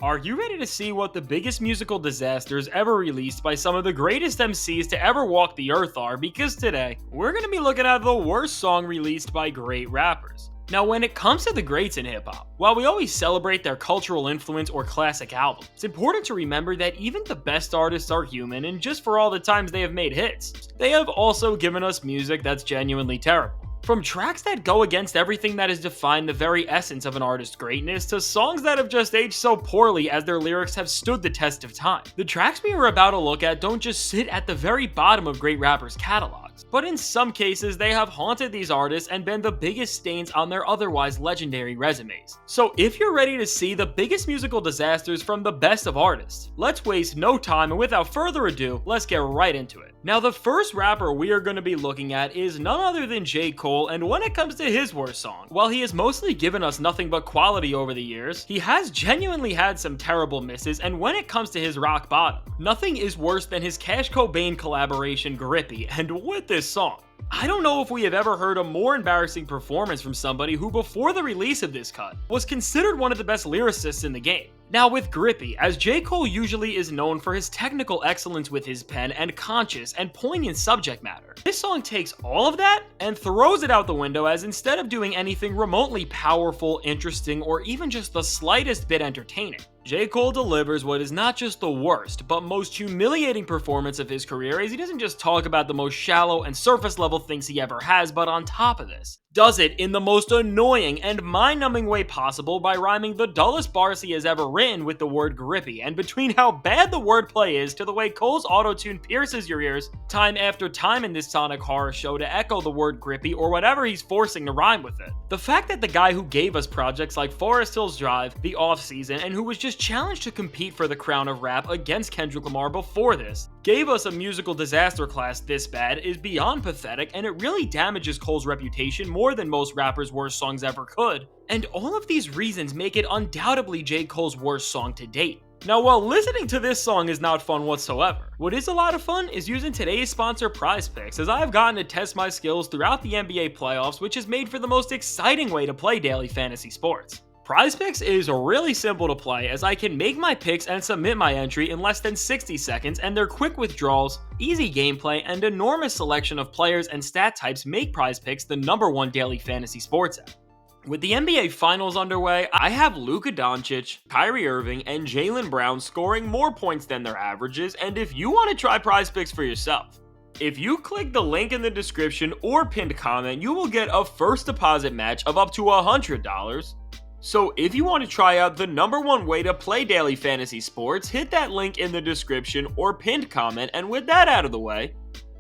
Are you ready to see what the biggest musical disasters ever released by some of the greatest MCs to ever walk the earth are? Because today, we're going to be looking at the worst song released by great rappers. Now, when it comes to the greats in hip-hop, while we always celebrate their cultural influence or classic album, it's important to remember that even the best artists are human, and just for all the times they have made hits, they have also given us music that's genuinely terrible. From tracks that go against everything that has defined the very essence of an artist's greatness, to songs that have just aged so poorly as their lyrics have stood the test of time. The tracks we are about to look at don't just sit at the very bottom of great rappers' catalogs, but in some cases they have haunted these artists and been the biggest stains on their otherwise legendary resumes. So if you're ready to see the biggest musical disasters from the best of artists, let's waste no time, and without further ado, let's get right into it. Now, the first rapper we are going to be looking at is none other than J.Cole, and when it comes to his worst song, while he has mostly given us nothing but quality over the years, he has genuinely had some terrible misses, and when it comes to his rock bottom, nothing is worse than his Cash Cobain collaboration Grippy, and with this song. I don't know if we have ever heard a more embarrassing performance from somebody who, before the release of this cut, was considered one of the best lyricists in the game. Now, with Grippy, as J. Cole usually is known for his technical excellence with his pen and conscious and poignant subject matter, this song takes all of that and throws it out the window, as instead of doing anything remotely powerful, interesting, or even just the slightest bit entertaining, J. Cole delivers what is not just the worst, but most humiliating performance of his career, as he doesn't just talk about the most shallow and surface level things he ever has, but on top of this, does it in the most annoying and mind-numbing way possible by rhyming the dullest bars he has ever written with the word grippy, and between how bad the wordplay is to the way Cole's autotune pierces your ears time after time in this sonic horror show to echo the word grippy or whatever he's forcing to rhyme with it. The fact that the guy who gave us projects like Forest Hills Drive, The Offseason, and who was just challenged to compete for the crown of rap against Kendrick Lamar before this, gave us a musical disaster class this bad is beyond pathetic, and it really damages Cole's reputation more than most rappers' worst songs ever could, and all of these reasons make it undoubtedly J. Cole's worst song to date. Now, while listening to this song is not fun whatsoever, what is a lot of fun is using today's sponsor PrizePicks, as I have gotten to test my skills throughout the NBA playoffs, which is made for the most exciting way to play daily fantasy sports. PrizePicks is really simple to play, as I can make my picks and submit my entry in less than 60 seconds, and their quick withdrawals, easy gameplay, and enormous selection of players and stat types make PrizePicks the #1 daily fantasy sports app. With the NBA Finals underway, I have Luka Doncic, Kyrie Irving, and Jaylen Brown scoring more points than their averages, and if you want to try PrizePicks for yourself, if you click the link in the description or pinned comment, you will get a first deposit match of up to $100. So if you want to try out the #1 way to play daily fantasy sports, hit that link in the description or pinned comment, and with that out of the way,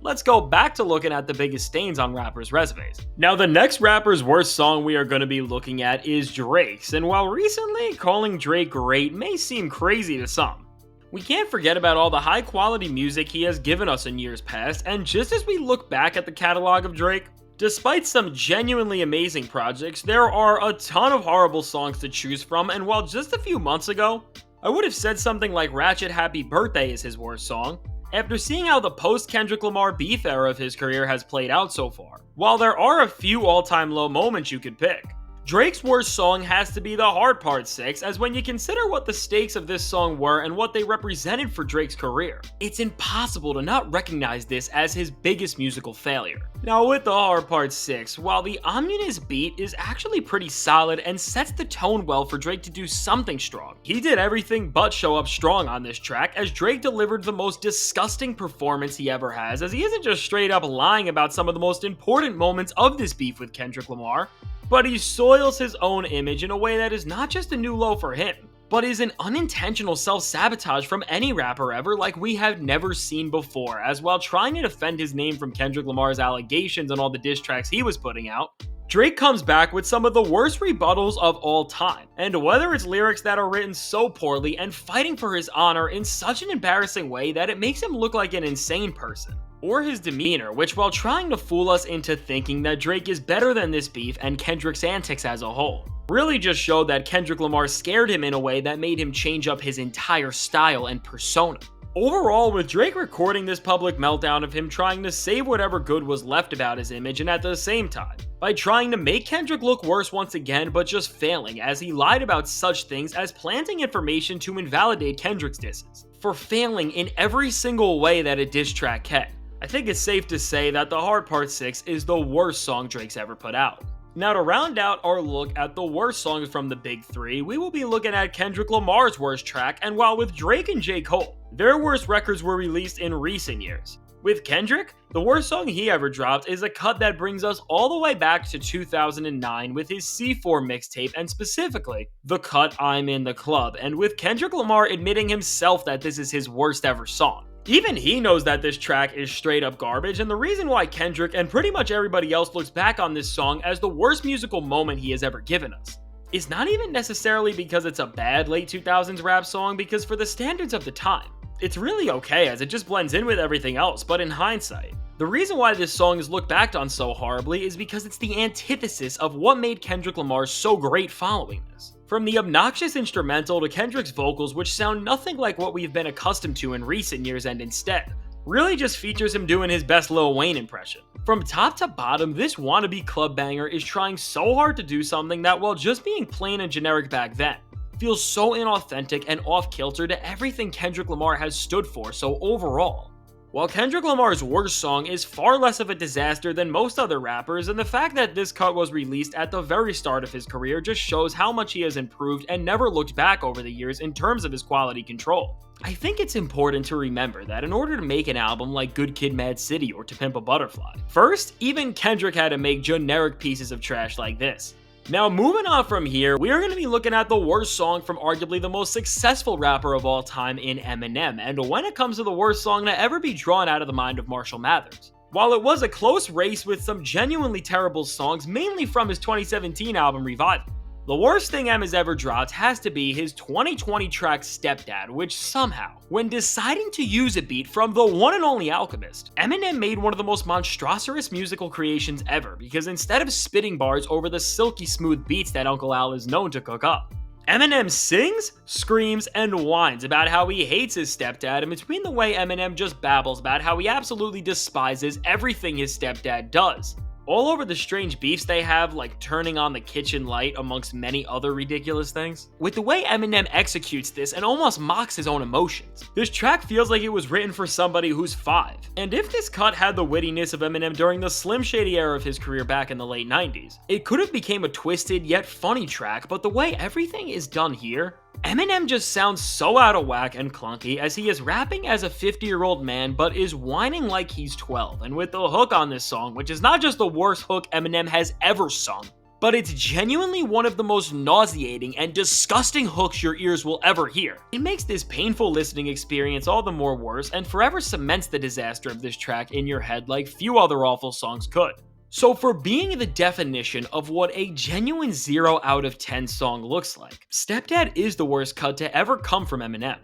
let's go back to looking at the biggest stains on rappers' resumes. Now, the next rapper's worst song we are going to be looking at is Drake's, and while recently calling Drake great may seem crazy to some, we can't forget about all the high quality music he has given us in years past, and just as we look back at the catalog of Drake, despite some genuinely amazing projects, there are a ton of horrible songs to choose from, and while just a few months ago, I would have said something like Ratchet Happy Birthday is his worst song, after seeing how the post-Kendrick Lamar beef era of his career has played out so far, while there are a few all-time low moments you could pick, Drake's worst song has to be The Hard Part 6, as when you consider what the stakes of this song were and what they represented for Drake's career, it's impossible to not recognize this as his biggest musical failure. Now, with The Hard Part 6, while the ominous beat is actually pretty solid and sets the tone well for Drake to do something strong, he did everything but show up strong on this track, as Drake delivered the most disgusting performance he ever has, as he isn't just straight up lying about some of the most important moments of this beef with Kendrick Lamar, but he soils his own image in a way that is not just a new low for him, but is an unintentional self-sabotage from any rapper ever like we have never seen before, as while trying to defend his name from Kendrick Lamar's allegations and all the diss tracks he was putting out, Drake comes back with some of the worst rebuttals of all time, and whether it's lyrics that are written so poorly and fighting for his honor in such an embarrassing way that it makes him look like an insane person, or his demeanor, which while trying to fool us into thinking that Drake is better than this beef and Kendrick's antics as a whole, really just showed that Kendrick Lamar scared him in a way that made him change up his entire style and persona. Overall, with Drake recording this public meltdown of him trying to save whatever good was left about his image, and at the same time, by trying to make Kendrick look worse once again, but just failing as he lied about such things as planting information to invalidate Kendrick's disses, for failing in every single way that a diss track can. I think it's safe to say that The Hard Part 6 is the worst song Drake's ever put out. Now, to round out our look at the worst songs from the big three, we will be looking at Kendrick Lamar's worst track, and while with Drake and J.Cole, their worst records were released in recent years. With Kendrick, the worst song he ever dropped is a cut that brings us all the way back to 2009 with his C4 mixtape, and specifically, the cut I'm in the Club, and with Kendrick Lamar admitting himself that this is his worst ever song. Even he knows that this track is straight up garbage, and the reason why Kendrick and pretty much everybody else looks back on this song as the worst musical moment he has ever given us is not even necessarily because it's a bad late 2000s rap song, because for the standards of the time, it's really okay as it just blends in with everything else. But in hindsight, the reason why this song is looked back on so horribly is because it's the antithesis of what made Kendrick Lamar so great following this. From the obnoxious instrumental to Kendrick's vocals, which sound nothing like what we've been accustomed to in recent years, and instead, really just features him doing his best Lil Wayne impression. From top to bottom, this wannabe club banger is trying so hard to do something that, while just being plain and generic back then, feels so inauthentic and off-kilter to everything Kendrick Lamar has stood for. So overall, while Kendrick Lamar's worst song is far less of a disaster than most other rappers, and the fact that this cut was released at the very start of his career just shows how much he has improved and never looked back over the years in terms of his quality control. I think it's important to remember that in order to make an album like Good Kid, Mad City or To Pimp a Butterfly, first, even Kendrick had to make generic pieces of trash like this. Now, moving on from here, we are going to be looking at the worst song from arguably the most successful rapper of all time in Eminem, and when it comes to the worst song to ever be drawn out of the mind of Marshall Mathers. While it was a close race with some genuinely terrible songs, mainly from his 2017 album Revival, the worst thing M has ever dropped has to be his 2020 track Stepdad, which somehow, when deciding to use a beat from the one and only Alchemist, Eminem made one of the most monstrous musical creations ever, because instead of spitting bars over the silky smooth beats that Uncle Al is known to cook up, Eminem sings, screams, and whines about how he hates his stepdad, and between the way Eminem just babbles about how he absolutely despises everything his stepdad does, all over the strange beefs they have, like turning on the kitchen light amongst many other ridiculous things. With the way Eminem executes this and almost mocks his own emotions, this track feels like it was written for somebody who's 5. And if this cut had the wittiness of Eminem during the Slim Shady era of his career back in the late 90s, it could have became a twisted yet funny track, but the way everything is done here, Eminem just sounds so out of whack and clunky as he is rapping as a 50-year-old man but is whining like he's 12. And with the hook on this song, which is not just the worst hook Eminem has ever sung, but it's genuinely one of the most nauseating and disgusting hooks your ears will ever hear. It makes this painful listening experience all the more worse and forever cements the disaster of this track in your head like few other awful songs could. So for being the definition of what a genuine 0 out of 10 song looks like, Stepdad is the worst cut to ever come from Eminem.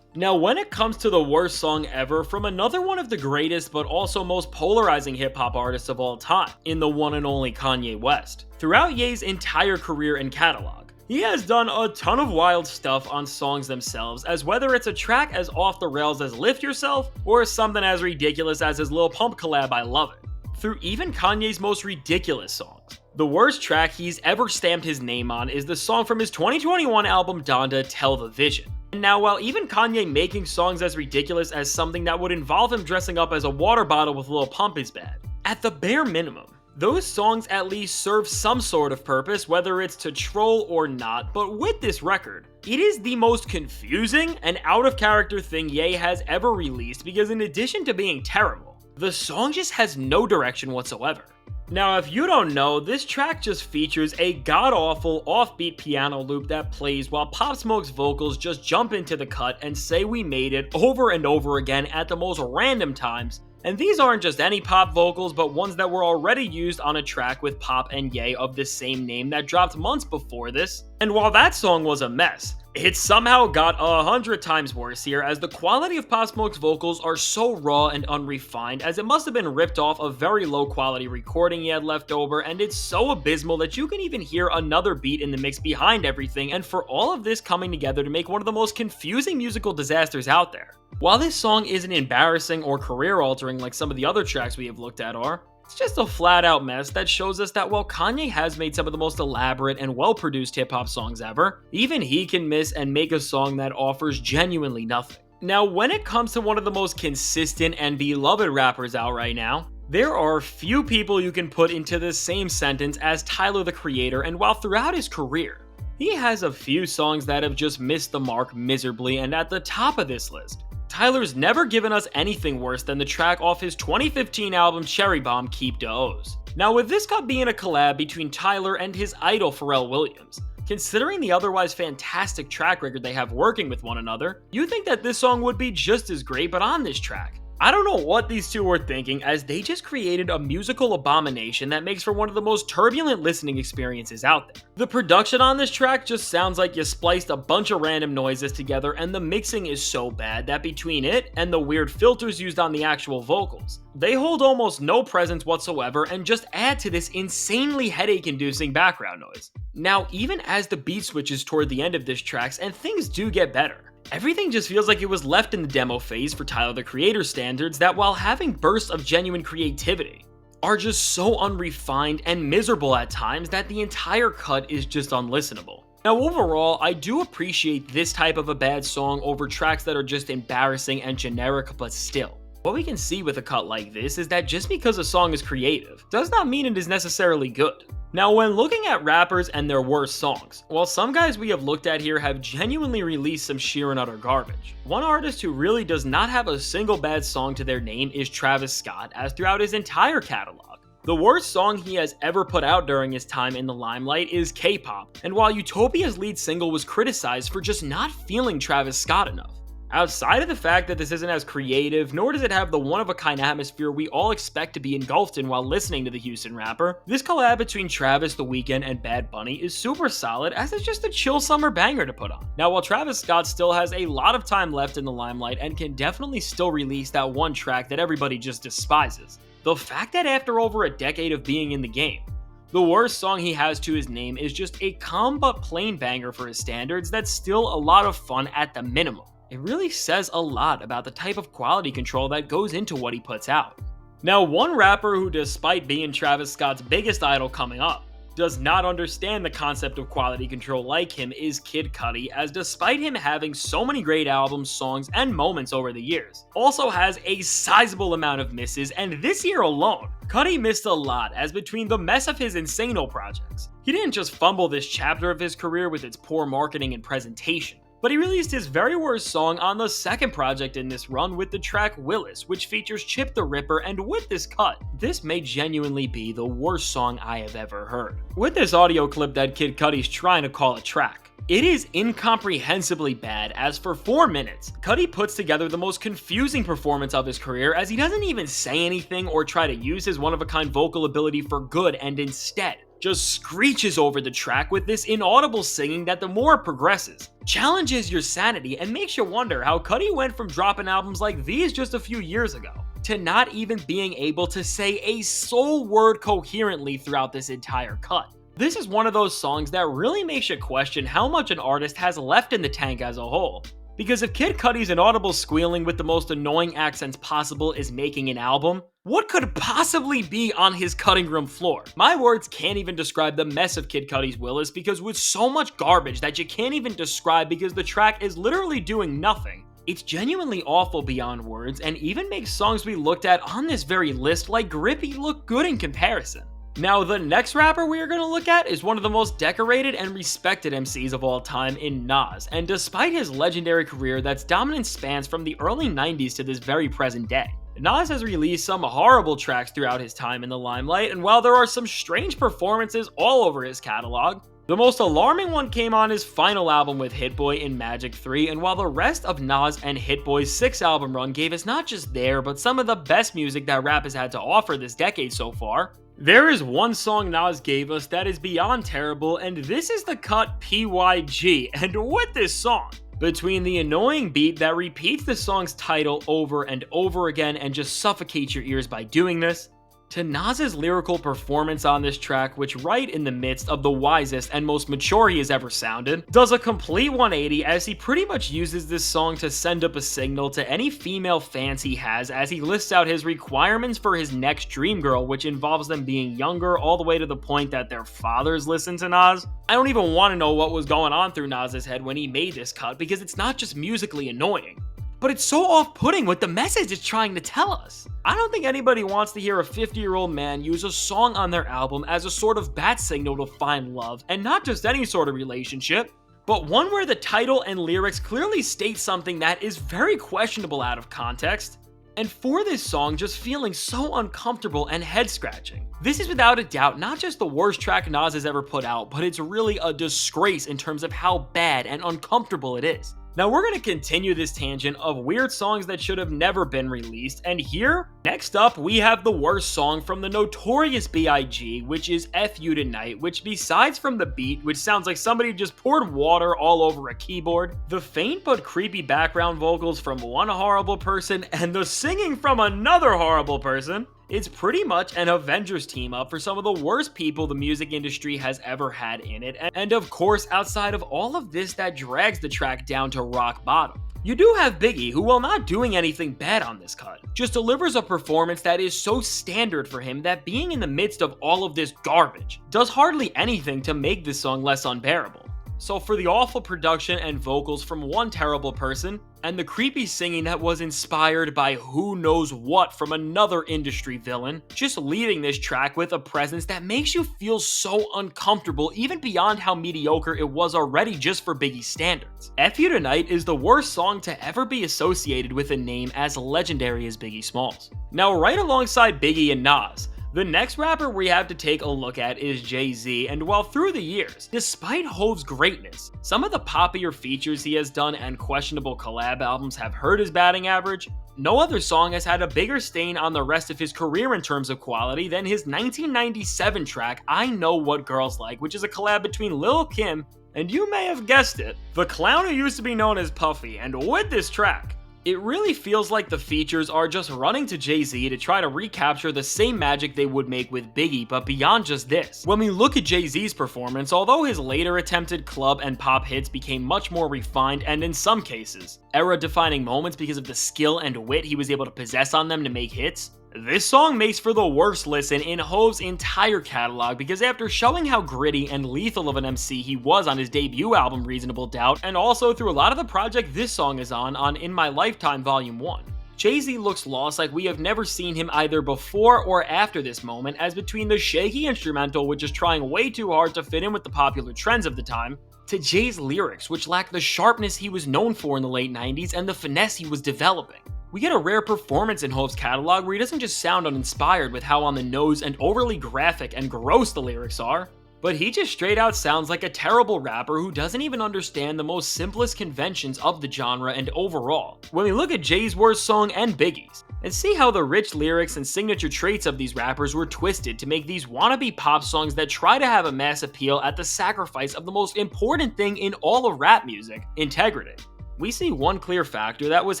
Now, when it comes to the worst song ever from another one of the greatest but also most polarizing hip-hop artists of all time, in the one and only Kanye West, throughout Ye's entire career and catalog, he has done a ton of wild stuff on songs themselves, as whether it's a track as off the rails as Lift Yourself, or something as ridiculous as his Lil Pump collab I Love It. Through even Kanye's most ridiculous songs, the worst track he's ever stamped his name on is the song from his 2021 album Donda, Tell the Vision. And now, while even Kanye making songs as ridiculous as something that would involve him dressing up as a water bottle with Lil Pump is bad, at the bare minimum, those songs at least serve some sort of purpose, whether it's to troll or not. But with this record, it is the most confusing and out of character thing Ye has ever released, because in addition to being terrible, the song just has no direction whatsoever. Now, if you don't know, this track just features a god-awful offbeat piano loop that plays while Pop Smoke's vocals just jump into the cut and say we made it over and over again at the most random times. And these aren't just any pop vocals, but ones that were already used on a track with Pop and Ye of the same name that dropped months before this. And while that song was a mess, it somehow got 100 times worse here, as the quality of Pop Smoke's vocals are so raw and unrefined, as it must have been ripped off a very low quality recording he had left over, and it's so abysmal that you can even hear another beat in the mix behind everything, and for all of this coming together to make one of the most confusing musical disasters out there. While this song isn't embarrassing or career altering like some of the other tracks we have looked at are, It's just a flat out mess that shows us that while Kanye has made some of the most elaborate and well produced hip hop songs ever, even he can miss and make a song that offers genuinely nothing. Now, when it comes to one of the most consistent and beloved rappers out right now, there are few people you can put into the same sentence as Tyler the Creator, and while throughout his career, he has a few songs that have just missed the mark miserably, and at the top of this list, Tyler's never given us anything worse than the track off his 2015 album Cherry Bomb, Keep the O's. Now, with this cut being a collab between Tyler and his idol Pharrell Williams, considering the otherwise fantastic track record they have working with one another, you think that this song would be just as great, but on this track, I don't know what these two were thinking, as they just created a musical abomination that makes for one of the most turbulent listening experiences out there. The production on this track just sounds like you spliced a bunch of random noises together, and the mixing is so bad that between it and the weird filters used on the actual vocals, they hold almost no presence whatsoever and just add to this insanely headache-inducing background noise. Now, even as the beat switches toward the end of this track and things do get better, everything just feels like it was left in the demo phase for Tyler the Creator standards that, while having bursts of genuine creativity, are just so unrefined and miserable at times that the entire cut is just unlistenable. Now, overall, I do appreciate this type of a bad song over tracks that are just embarrassing and generic, but still, what we can see with a cut like this is that just because a song is creative does not mean it is necessarily good. Now, when looking at rappers and their worst songs, while some guys we have looked at here have genuinely released some sheer and utter garbage, one artist who really does not have a single bad song to their name is Travis Scott, as throughout his entire catalog, the worst song he has ever put out during his time in the limelight is K-pop, and while Utopia's lead single was criticized for just not feeling Travis Scott enough, outside of the fact that this isn't as creative, nor does it have the one-of-a-kind atmosphere we all expect to be engulfed in while listening to the Houston rapper, this collab between Travis, The Weeknd, and Bad Bunny is super solid, as it's just a chill summer banger to put on. Now, while Travis Scott still has a lot of time left in the limelight and can definitely still release that one track that everybody just despises, the fact that after over a decade of being in the game, the worst song he has to his name is just a calm but plain banger for his standards that's still a lot of fun at the minimum. It really says a lot about the type of quality control that goes into what he puts out. Now, one rapper who, despite being Travis Scott's biggest idol coming up, does not understand the concept of quality control like him is Kid Cudi, as despite him having so many great albums, songs, and moments over the years, also has a sizable amount of misses, and this year alone, Cudi missed a lot, as between the mess of his Insano projects, he didn't just fumble this chapter of his career with its poor marketing and presentation, but he released his very worst song on the second project in this run with the track Willis, which features Chip the Ripper, and with this cut, this may genuinely be the worst song I have ever heard. With this audio clip that Kid Cudi's trying to call a track, it is incomprehensibly bad, as for 4 minutes, Cudi puts together the most confusing performance of his career, as he doesn't even say anything or try to use his one-of-a-kind vocal ability for good, and instead just screeches over the track with this inaudible singing that, the more it progresses, challenges your sanity and makes you wonder how Cudi went from dropping albums like these just a few years ago to not even being able to say a sole word coherently throughout this entire cut. This is one of those songs that really makes you question how much an artist has left in the tank as a whole. Because if Kid Cudi's inaudible squealing with the most annoying accents possible is making an album, what could possibly be on his cutting room floor? My words can't even describe the mess of Kid Cudi's Willis, because with so much garbage that you can't even describe because the track is literally doing nothing, it's genuinely awful beyond words, and even makes songs we looked at on this very list like Grippy look good in comparison. Now, the next rapper we are going to look at is one of the most decorated and respected MCs of all time in Nas, and despite his legendary career that's dominant spans from the early 90s to this very present day, Nas has released some horrible tracks throughout his time in the limelight, and while there are some strange performances all over his catalog, the most alarming one came on his final album with Hit Boy in Magic 3, and while the rest of Nas and Hit Boy's 6-album run gave us not just their, but some of the best music that rap has had to offer this decade so far, there is one song Nas gave us that is beyond terrible, and this is the cut B.I.G. And with this song, between the annoying beat that repeats the song's title over and over again and just suffocates your ears by doing this, to Nas's lyrical performance on this track, which right in the midst of the wisest and most mature he has ever sounded, does a complete 180 as he pretty much uses this song to send up a signal to any female fans he has as he lists out his requirements for his next dream girl, which involves them being younger all the way to the point that their fathers listen to Nas. I don't even want to know what was going on through Nas's head when he made this cut, because it's not just musically annoying, but it's so off-putting what the message is trying to tell us. I don't think anybody wants to hear a 50-year-old man use a song on their album as a sort of bat signal to find love, and not just any sort of relationship, but one where the title and lyrics clearly state something that is very questionable out of context. And for this song just feeling so uncomfortable and head-scratching. This is without a doubt not just the worst track Nas has ever put out, but it's really a disgrace in terms of how bad and uncomfortable it is. Now we're going to continue this tangent of weird songs that should have never been released, and here, next up, we have the worst song from the Notorious B.I.G, which is F You Tonight, which besides from the beat, which sounds like somebody just poured water all over a keyboard, the faint but creepy background vocals from one horrible person, and the singing from another horrible person, it's pretty much an Avengers team up for some of the worst people the music industry has ever had in it, and of course, outside of all of this that drags the track down to rock bottom, you do have Biggie, who, while not doing anything bad on this cut, just delivers a performance that is so standard for him that being in the midst of all of this garbage does hardly anything to make this song less unbearable. So for the awful production and vocals from one terrible person, and the creepy singing that was inspired by who knows what from another industry villain, just leaving this track with a presence that makes you feel so uncomfortable even beyond how mediocre it was already just for Biggie's standards. F You Tonight is the worst song to ever be associated with a name as legendary as Biggie Smalls. Now right alongside Biggie and Nas, the next rapper we have to take a look at is Jay-Z, and while through the years, despite Hov's greatness, some of the poppier features he has done and questionable collab albums have hurt his batting average, no other song has had a bigger stain on the rest of his career in terms of quality than his 1997 track I Know What Girls Like, which is a collab between Lil' Kim and, you may have guessed it, the clown who used to be known as Puffy. And with this track, it really feels like the features are just running to Jay-Z to try to recapture the same magic they would make with Biggie, but beyond just this. When we look at Jay-Z's performance, although his later attempted club and pop hits became much more refined and in some cases, era-defining moments because of the skill and wit he was able to possess on them to make hits, this song makes for the worst listen in Hov's entire catalog, because after showing how gritty and lethal of an MC he was on his debut album Reasonable Doubt, and also through a lot of the project this song is on In My Lifetime Volume 1, Jay-Z looks lost like we have never seen him either before or after this moment, as between the shaky instrumental which is trying way too hard to fit in with the popular trends of the time, to Jay's lyrics which lack the sharpness he was known for in the late 90s and the finesse he was developing. We get a rare performance in Hov's catalog where he doesn't just sound uninspired with how on the nose and overly graphic and gross the lyrics are, but he just straight out sounds like a terrible rapper who doesn't even understand the most simplest conventions of the genre and overall. When we look at Jay's worst song and Biggie's, and see how the rich lyrics and signature traits of these rappers were twisted to make these wannabe pop songs that try to have a mass appeal at the sacrifice of the most important thing in all of rap music, integrity. We see one clear factor that was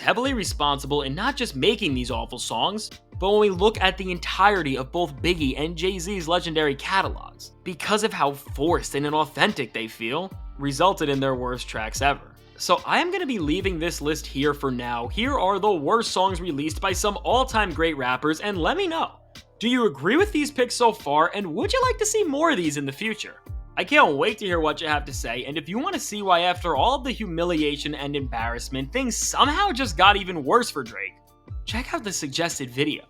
heavily responsible in not just making these awful songs, but when we look at the entirety of both Biggie and Jay-Z's legendary catalogs, because of how forced and inauthentic they feel, resulted in their worst tracks ever. So I am going to be leaving this list here for now. Here are the worst songs released by some all-time great rappers, and let me know, do you agree with these picks so far, and would you like to see more of these in the future? I can't wait to hear what you have to say, and if you want to see why after all of the humiliation and embarrassment, things somehow just got even worse for Drake, check out the suggested video.